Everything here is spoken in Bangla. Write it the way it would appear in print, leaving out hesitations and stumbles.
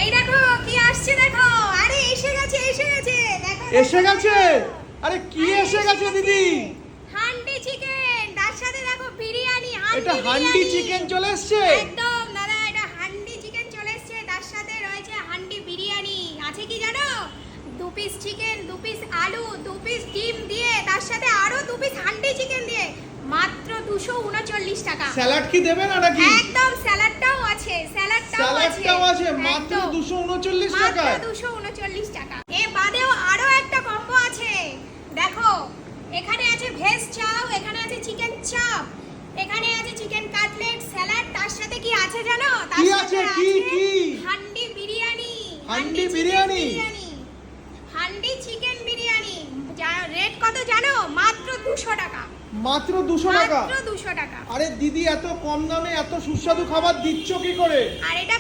এই দেখো কি আসছে দেখো। আরে এসে গেছে দেখো। এসে গেছে? আরে কি এসে গেছে দিদি? হান্ডি চিকেন, তার সাথে দেখো বিরিয়ানি। এটা হান্ডি চিকেন চলে এসেছে? একদম দাদা, এটা হান্ডি চিকেন চলে এসেছে, তার সাথে রয়েছে হান্ডি বিরিয়ানি। আছে কি জানো? 2 পিস চিকেন, 2 পিস আলু, 2 পিস ডিম দিয়ে, তার সাথে আরো 2 পিস হান্ডি চিকেন দিয়ে মাত্র 239 টাকা। স্যালাড কি দেবে না নাকি? একদম স্যালাডটাও আছে, স্যালাডটাও আছে মাত্র 239 টাকায়। মাত্র 239 টাকা। এ বাদেও আরো একটা কম্বো আছে দেখো। এখানে আছে ভেজ চাও, এখানে আছে চিকেন চাপ, এখানে আছে চিকেন কাটলেট, স্যালাড, তার সাথে কি আছে জানো? তার কি সাথে আছে? কি হান্ডি বিরিয়ানি। হান্ডি বিরিয়ানি? হান্ডি চিকেন বিরিয়ানি। রেট কত জানো? মাত্র 200 টাকা। মাত্র 200 টাকা? মাত্র 200 টাকা। আরে দিদি, এত কম দামে এত সুস্বাদু খাবার দিচ্ছ কি করে? আর এটা